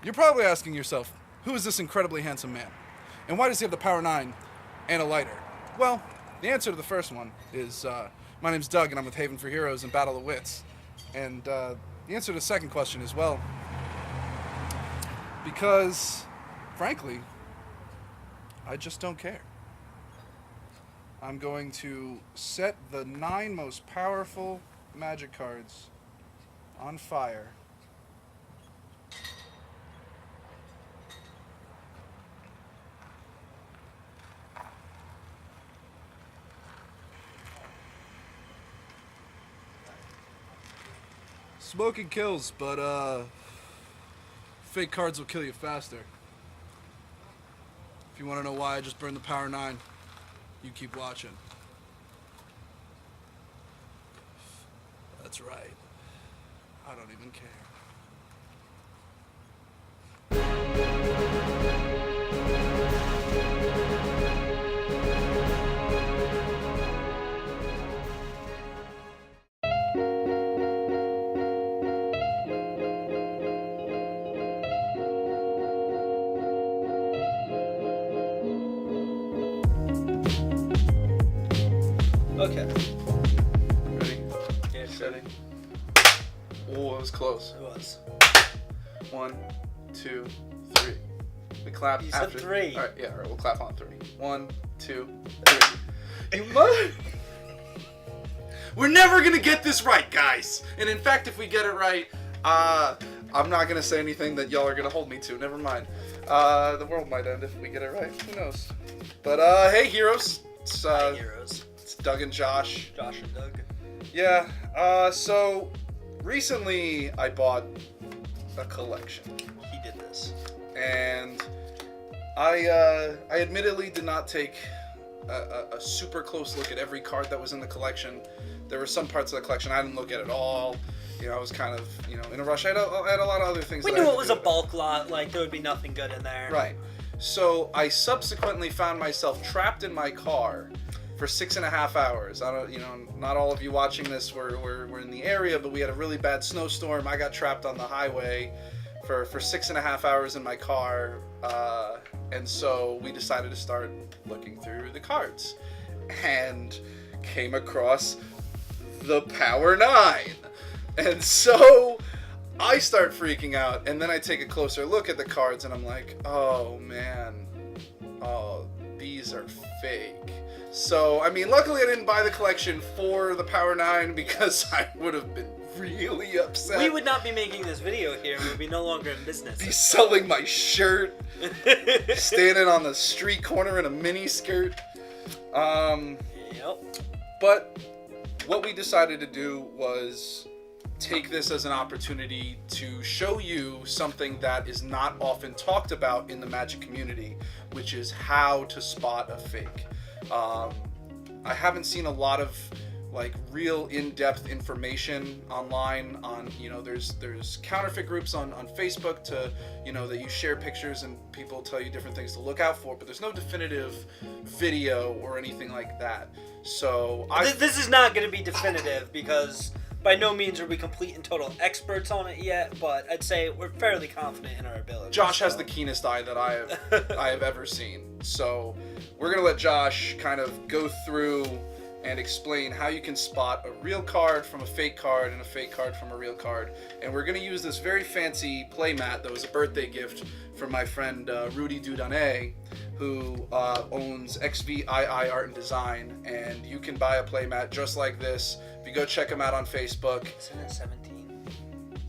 You're probably asking yourself, who is this incredibly handsome man? And why does he have the Power 9 and a lighter? Well, the answer to the first one is, my name's Doug and I'm with Haven for Heroes and Battle of Wits. And the answer to the second question is, well, because, frankly, I just don't care. I'm going to set the 9 most powerful magic cards on fire. Smoking kills, but fake cards will kill you faster. If you want to know why I just burned the Power 9, you keep watching. That's right. I don't even care. Okay. Ready? Yeah, Steady. Oh, it was close. It was. 1, 2, 3. We clap You after. said 3. Alright, yeah, alright, we'll clap on 3. 1, 2, 3. You must. We're never gonna get this right, guys. And in fact, if we get it right, I'm not gonna say anything that y'all are gonna hold me to. Never mind. The world might end if we get it right. Who knows? But hey, heroes. It's Hi, heroes. It's Doug and Josh. Josh and Doug. Yeah. So recently I bought a collection, He did this. and I admittedly did not take a super close look at every card that was in the collection. There were some parts of the collection I didn't look at all. You know, I was kind of, in a rush. I had a lot of other things. We that I knew had it to was do a with bulk lot, like there would be nothing good in there. Right. So I subsequently found myself trapped in my car for 6.5 hours. I don't, not all of you watching this were in the area, but we had a really bad snowstorm. I got trapped on the highway for 6.5 hours in my car, and so we decided to start looking through the cards, and came across the Power 9, and so I start freaking out, and then I take a closer look at the cards, and I'm like, oh man, oh, these are fake. So, I mean, luckily I didn't buy the collection for the Power 9 because I would have been really upset. We would not be making this video here. We would be no longer in business. Be selling my shirt, standing on the street corner in a mini skirt. Yep. But what we decided to do was take this as an opportunity to show you something that is not often talked about in the Magic community, which is how to spot a fake. I haven't seen a lot of like real in-depth information online on, there's counterfeit groups on Facebook to, that you share pictures and people tell you different things to look out for, but there's no definitive video or anything like that. So This is not going to be definitive because by no means are we complete and total experts on it yet, but I'd say we're fairly confident in our ability. Josh has the keenest eye that I have ever seen. So we're going to let Josh kind of go through and explain how you can spot a real card from a fake card and a fake card from a real card. And we're going to use this very fancy playmat that was a birthday gift from my friend Rudy Dudonnet, who owns XVII Art and Design. And you can buy a playmat just like this. If you go check him out on Facebook. Isn't it 17?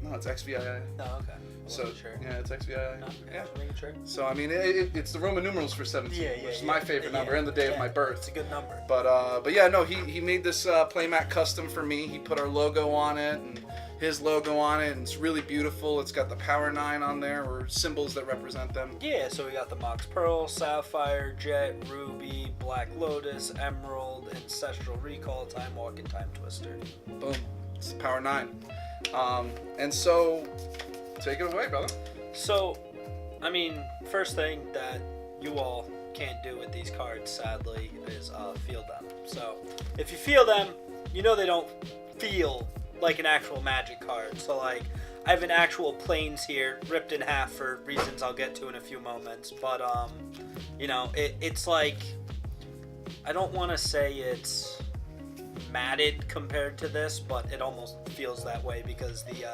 No, it's XVII. Oh, okay. So, sure. yeah, it's XVII. No, Yeah. just making sure. So, I mean, it's the Roman numerals for 17, which is my favorite number, and the day of my birth. It's a good number. But yeah, no, he made this playmat custom for me. He put our logo on it and his logo on it, and it's really beautiful. It's got the Power 9 on there, or symbols that represent them. Yeah, so we got the Mox Pearl, Sapphire, Jet, Ruby, Black Lotus, Emerald, Ancestral Recall, Time Walk, and Time Twister. Boom. It's the Power 9. And so, take it away, brother. So, I mean, first thing that you all can't do with these cards, sadly, is feel them. So, if you feel them, you know they don't feel like an actual Magic card. So, like, I have an actual planes here, ripped in half for reasons I'll get to in a few moments. But you know, it's like, I don't want to say it's matted compared to this, but it almost feels that way because the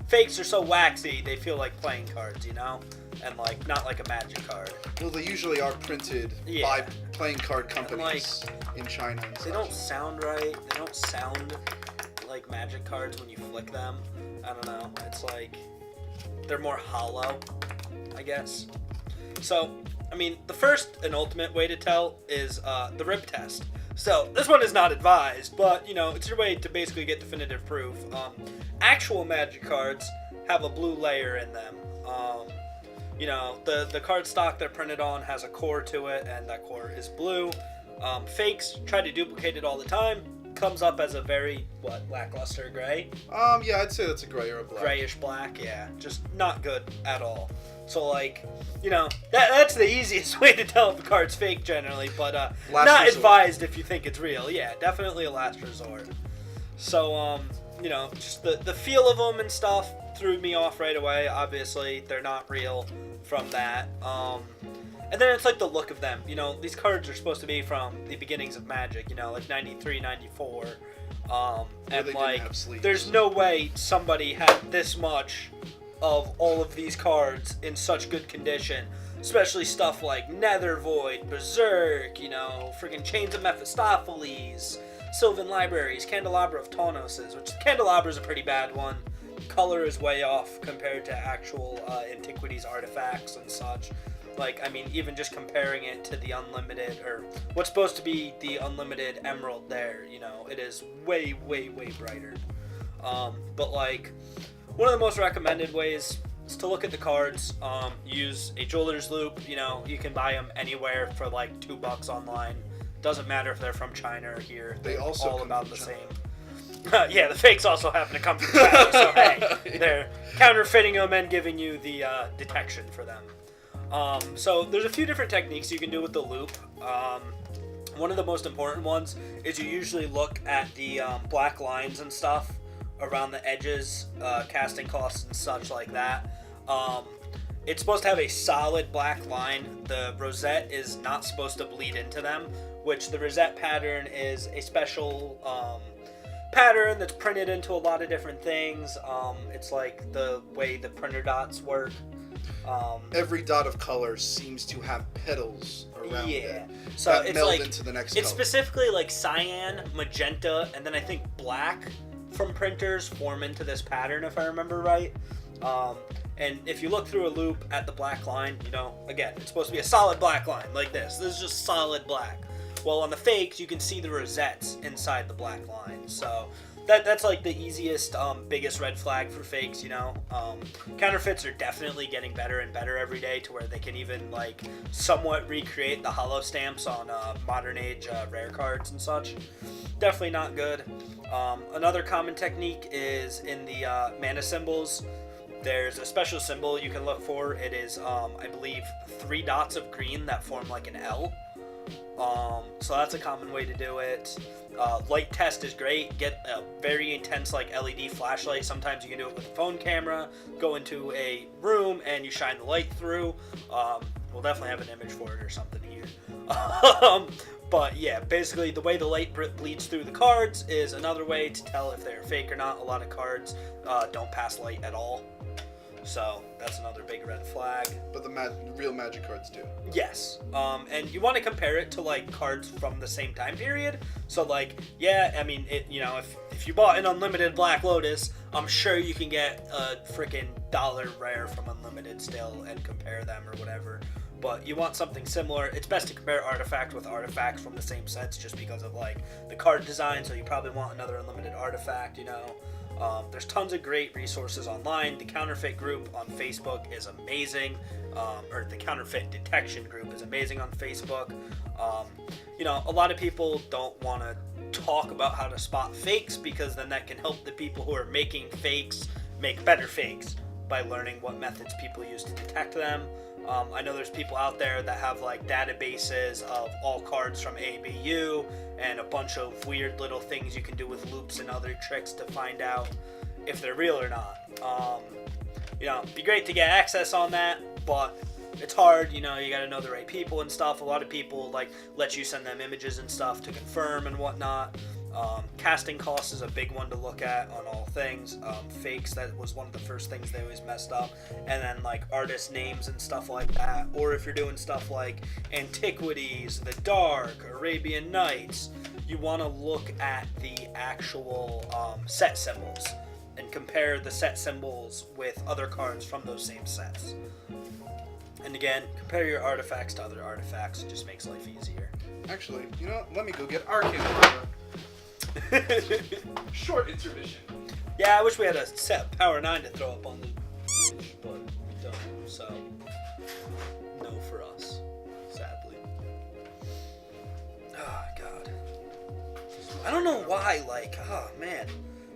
fakes are so waxy, they feel like playing cards, you know, and like not like a Magic card. Well, they usually are printed by playing card companies in China. And they don't sound right. They don't sound like Magic cards when you flick them. I don't know. It's like they're more hollow, I guess. So, I mean, the first and ultimate way to tell is the rip test. So, this one is not advised, but, you know, it's your way to basically get definitive proof. Actual Magic cards have a blue layer in them. You know, the card stock they're printed on has a core to it, and that core is blue. Fakes try to duplicate it all the time. Comes up as a very, lackluster gray? Yeah, I'd say that's a gray or a black. Grayish black, yeah. Just not good at all. So, like, you know, that's the easiest way to tell if a card's fake generally, but not advised if you think it's real. Yeah, definitely a last resort. So, you know, just the feel of them and stuff threw me off right away. Obviously, they're not real from that. And then it's like the look of them. You know, these cards are supposed to be from the beginnings of Magic, you know, like 93, 94. And like, there's no way somebody had this much of all of these cards in such good condition. Especially stuff like Nether Void, Berserk, you know, freaking Chains of Mephistopheles, Sylvan Libraries, Candelabra of Taunoses, which Candelabra is a pretty bad one. Color is way off compared to actual Antiquities artifacts and such. Like, I mean, even just comparing it to the Unlimited, or what's supposed to be the Unlimited Emerald there, you know, it is way, way, way brighter. But, like, one of the most recommended ways is to look at the cards, use a jeweler's loop. You know, you can buy them anywhere for, like, $2 online. Doesn't matter if they're from China or here. They also all come about from the China. same. Yeah, the fakes also happen to come from China, so hey, they're counterfeiting them and giving you the detection for them. So there's a few different techniques you can do with the loop. One of the most important ones is you usually look at the black lines and stuff around the edges, casting costs and such like that. It's supposed to have a solid black line. The rosette is not supposed to bleed into them, which the rosette pattern is a special pattern that's printed into a lot of different things. It's like the way the printer dots work. Every dot of color seems to have petals around it. So that it's meld like into the next it's color. specifically like cyan, magenta, and then I think black from printers form into this pattern if I remember right. And if you look through a loop at the black line, you know, again, it's supposed to be a solid black line like this. This is just solid black. Well, on the fakes, you can see the rosettes inside the black line. So that's like the easiest, biggest red flag for fakes, you know. Counterfeits are definitely getting better and better every day to where they can even, like, somewhat recreate the holo stamps on modern age rare cards and such. Definitely not good. Another common technique is in the mana symbols. There's a special symbol you can look for. It is, I believe, 3 dots of green that form like an L. So that's a common way to do it. Light test is great. Get a very intense like LED flashlight. Sometimes you can do it with a phone camera. Go into a room and you shine the light through. We'll definitely have an image for it or something here. But yeah, basically the way the light bleeds through the cards is another way to tell if they're fake or not. A lot of cards don't pass light at all. So that's another big red flag. But the real Magic cards do. Yes. And you want to compare it to like cards from the same time period. So like, yeah, I mean, you know, if you bought an Unlimited Black Lotus, I'm sure you can get a freaking dollar rare from Unlimited still and compare them or whatever. But you want something similar. It's best to compare artifact with artifacts from the same sets just because of like the card design. So you probably want another Unlimited artifact, you know. There's tons of great resources online. The Counterfeit group on Facebook is amazing, or the Counterfeit Detection group is amazing on Facebook. You know, a lot of people don't want to talk about how to spot fakes because then that can help the people who are making fakes make better fakes by learning what methods people use to detect them. I know there's people out there that have like databases of all cards from ABU and a bunch of weird little things you can do with loops and other tricks to find out if they're real or not. it'd be great to get access on that, but it's hard, you gotta know the right people and stuff. A lot of people let you send them images and stuff to confirm and whatnot. Casting costs is a big one to look at on all things. Fakes, that was one of the first things they always messed up. And then artist names and stuff like that. Or if you're doing stuff like Antiquities, The Dark, Arabian Nights, you want to look at the actual set symbols and compare the set symbols with other cards from those same sets. And again, compare your artifacts to other artifacts. It just makes life easier. Actually, let me go get our candelabra. Short intermission. Yeah, I wish we had a set of Power 9 to throw up on the page, but we don't, so no for us, sadly. Oh, God. I don't know why, oh, man.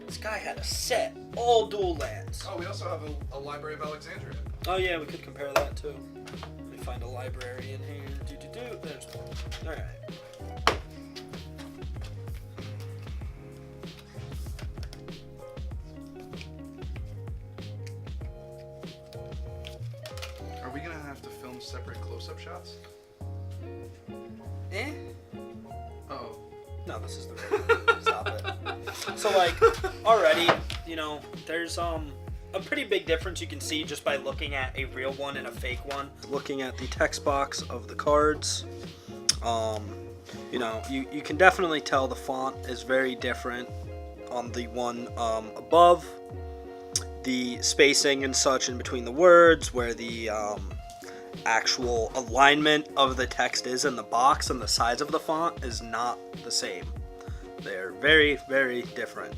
This guy had a set, all dual lands. Oh, we also have a Library of Alexandria. Oh, yeah, we could compare that, too. Let me find a library in here. There's one. All right. Are we going to have to film separate close-up shots? Oh. No, this is the right. Stop it. So, already, there's a pretty big difference you can see just by looking at a real one and a fake one. Looking at the text box of the cards, you can definitely tell the font is very different on the one above. The spacing and such in between the words, where the actual alignment of the text is in the box and the size of the font is not the same. They're very, very different.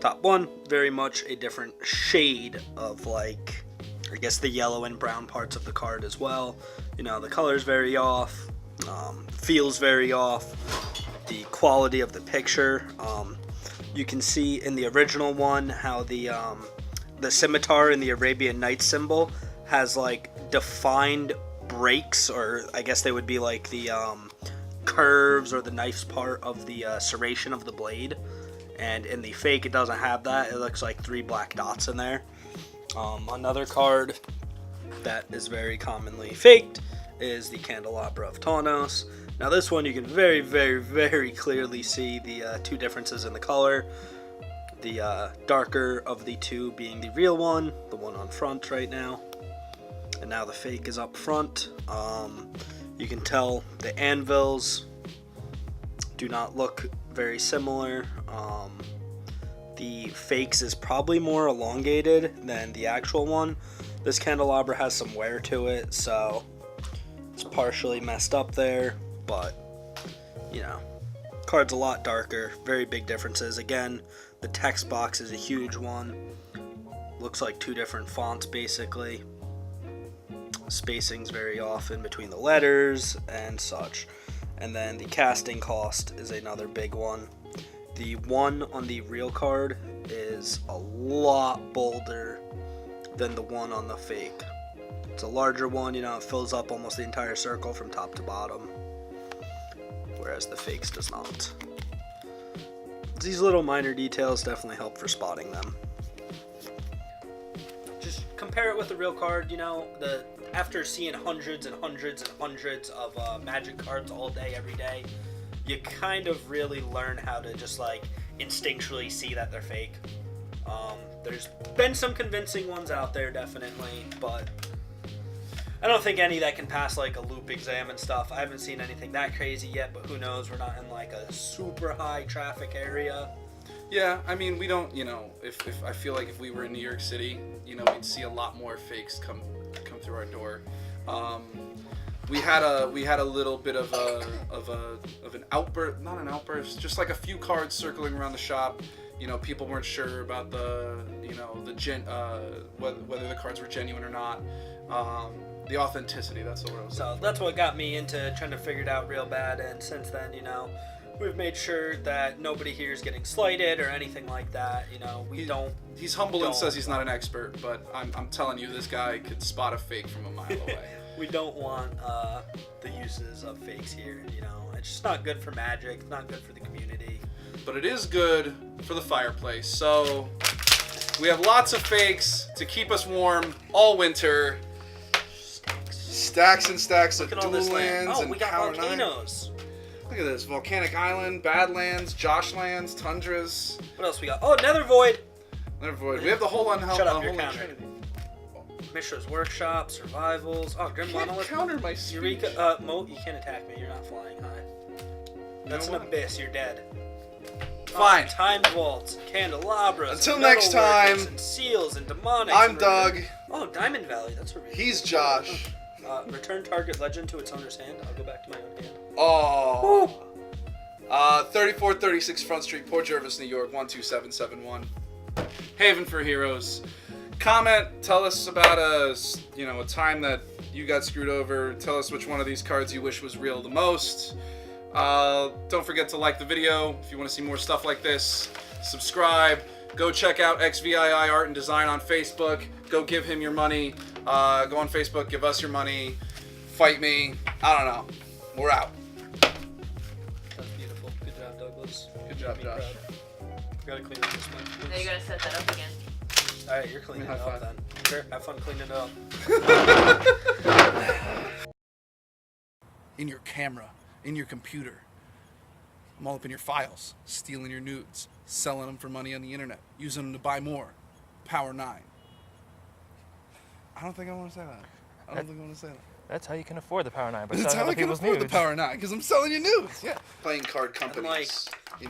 Top one, very much a different shade of I guess the yellow and brown parts of the card as well. The color's very off, feels very off. The quality of the picture, you can see in the original one how the scimitar in the Arabian Nights symbol has defined breaks, or I guess they would be the curves or the knife's part of the serration of the blade. And in the fake, it doesn't have that. It looks like 3 black dots in there. Another card that is very commonly faked is the Candelabra of Tawnos. Now this one, you can very, very, very clearly see the 2 differences in the color. The darker of the 2 being the real one, the one on front right now. And now the fake is up front. You can tell the anvils do not look very similar. The fakes is probably more elongated than the actual one. This candelabra has some wear to it, so it's partially messed up there, but card's a lot darker, very big differences. Again, the text box is a huge one. Looks like 2 different fonts basically. Spacing's very off in between the letters and such. And then the casting cost is another big one. The one on the real card is a lot bolder than the one on the fake. It's a larger one, it fills up almost the entire circle from top to bottom, whereas the fakes does not. These little minor details definitely help for spotting them. Just compare it with the real card, after seeing hundreds and hundreds and hundreds of Magic cards all day, every day, you kind of really learn how to just instinctually see that they're fake. There's been some convincing ones out there, definitely, but I don't think any that can pass a loop exam and stuff. I haven't seen anything that crazy yet, but who knows? We're not in a super high traffic area. Yeah, I mean, we don't, if I feel like if we were in New York City, we'd see a lot more fakes come through our door. We had a little bit of an outburst, not an outburst, just a few cards circling around the shop. People weren't sure about whether the cards were genuine or not. The authenticity, that's the word. So that's what got me into trying to figure it out real bad, and since then, we've made sure that nobody here is getting slighted or anything like that. He's humble and says he's not an expert, but I'm telling you, this guy could spot a fake from a mile away. We don't want the uses of fakes here. It's just not good for Magic. It's not good for the community. But it is good for the fireplace. So We have lots of fakes to keep us warm all winter. Stacks and stacks of dual lands and we got Power volcanoes. 9. Look at this. Volcanic Island, Badlands, Josh Lands, Tundras. What else we got? Oh, Nether Void. Nether Void. We have the whole Shut up, you're Unholy counter. Trinity. Mishra's Workshop, Survivals. Oh, Grim Can't Monolith. counter my speech. Eureka. You can't attack me. You're not flying high. That's You know an what? abyss. You're dead. Fine. Time vaults, candelabras. Until and next metalworkers, time, And seals and demonics. I'm and Doug. Oh, Diamond Valley. That's a reason. He's Josh. Return target legend to its owner's hand. I'll go back to my own hand. Oh. 3436 Front Street, Port Jervis, New York, 12771. Haven for Heroes. Comment, tell us about a time that you got screwed over. Tell us which one of these cards you wish was real the most. Don't forget to like the video if you want to see more stuff like this. Subscribe. Go check out XVII Art and Design on Facebook. Go give him your money. Go on Facebook, give us your money. Fight me. I don't know. We're out. That's beautiful. Good job, Douglas. Good job, Josh. Gotta clean up this one. Now you gotta set that up again. Alright, you're cleaning it up then. Sure, have fun cleaning it up. In your camera, in your computer. I'm all up in your files, stealing your nudes, selling them for money on the internet, using them to buy more. Power 9. I don't think I want to say that. I don't think I want to say that. That's how you can afford the Power 9, by That's selling how other I can people's afford nudes. the Power 9, because I'm selling you nudes. Yeah. Playing card companies. like-